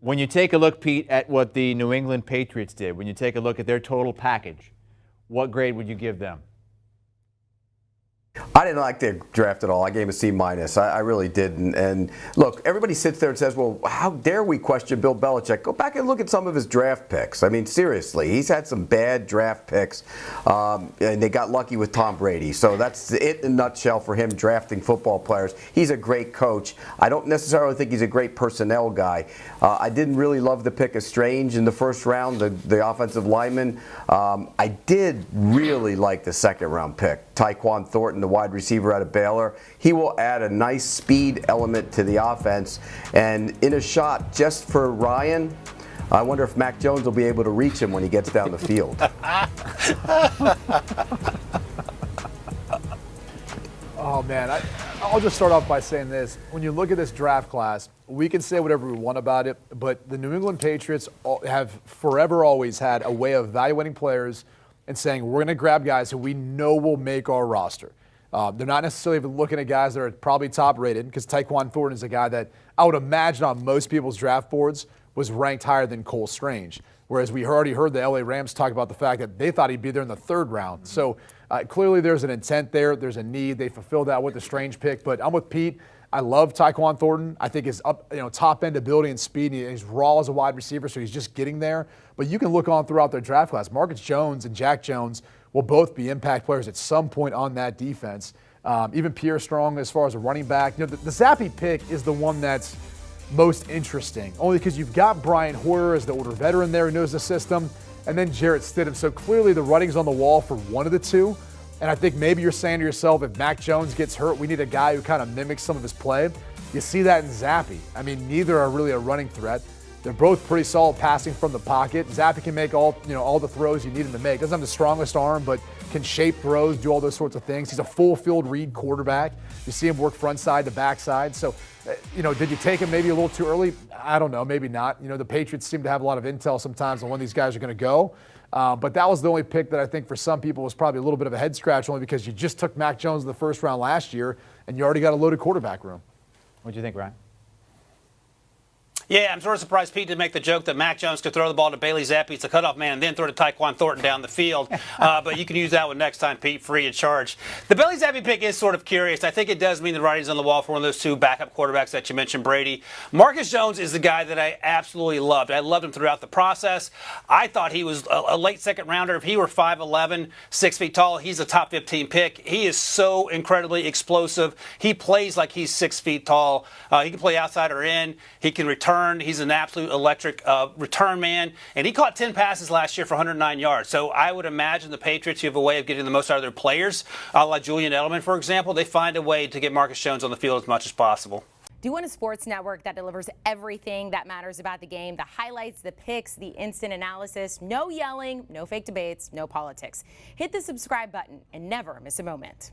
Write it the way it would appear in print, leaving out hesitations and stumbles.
When you take a look, Pete, at what the New England Patriots did, when you take a look at their total package, what grade would you give them? I didn't like their draft at all. I gave a C-. I really didn't. And look, everybody sits there and says, well, how dare we question Bill Belichick? Go back and look at some of his draft picks. I mean, seriously, he's had some bad draft picks, and they got lucky with Tom Brady. So that's it in a nutshell for him drafting football players. He's a great coach. I don't necessarily think he's a great personnel guy. I didn't really love the pick of Strange in the first round, the offensive lineman. I did really like the second-round pick, Tyquan Thornton, the wide receiver out of Baylor. He will add a nice speed element to the offense. And in a shot just for Ryan, I wonder if Mac Jones will be able to reach him when he gets down the field. Oh, man. I'll just start off by saying this. When you look at this draft class, we can say whatever we want about it, but the New England Patriots have forever always had a way of evaluating players and saying, we're going to grab guys who we know will make our roster. They're not necessarily even looking at guys that are probably top rated, because Tyquan Thornton is a guy that I would imagine on most people's draft boards was ranked higher than Cole Strange. Whereas we already heard the LA Rams talk about the fact that they thought he'd be there in the third round. So clearly there's an intent there. There's a need. They fulfilled that with the Strange pick. But I'm with Pete. I love Tyquan Thornton. I think his top end ability and speed, and he's raw as a wide receiver, so he's just getting there. But you can look on throughout their draft class. Marcus Jones and Jack Jones will both be impact players at some point on that defense. Even Pierre Strong as far as a running back. The Zappe pick is the one that's most interesting, only because you've got Brian Hoyer as the older veteran there who knows the system, and then Jarrett Stidham. So clearly the writing's on the wall for one of the two. And I think maybe you're saying to yourself, if Mac Jones gets hurt, we need a guy who kind of mimics some of his play. You see that in Zappe. I mean, neither are really a running threat. They're both pretty solid passing from the pocket. Zappe can make all the throws you need him to make. Doesn't have the strongest arm, but can shape throws, do all those sorts of things. He's a full field read quarterback. You see him work front side to back side. So, did you take him maybe a little too early? I don't know, maybe not. The Patriots seem to have a lot of intel sometimes on when these guys are going to go. But that was the only pick that I think for some people was probably a little bit of a head scratch, only because you just took Mac Jones in the first round last year and you already got a loaded quarterback room. What do you think, Ryan? Yeah, I'm sort of surprised Pete didn't make the joke that Mac Jones could throw the ball to Bailey Zappe, it's a cutoff man, and then throw to Tyquan Thornton down the field. But you can use that one next time, Pete, free of charge. The Bailey Zappe pick is sort of curious. I think it does mean the writing's on the wall for one of those two backup quarterbacks that you mentioned, Brady. Marcus Jones is the guy that I absolutely loved. I loved him throughout the process. I thought he was a late second rounder. If he were 5'11", 6 feet tall, he's a top 15 pick. He is so incredibly explosive. He plays like he's 6 feet tall. He can play outside or in. He can return. He's an absolute electric return man. And he caught 10 passes last year for 109 yards. So I would imagine the Patriots, you have a way of getting the most out of their players. Like Julian Edelman, for example, they find a way to get Marcus Jones on the field as much as possible. Do you want a sports network that delivers everything that matters about the game? The highlights, the picks, the instant analysis. No yelling, no fake debates, no politics. Hit the subscribe button and never miss a moment.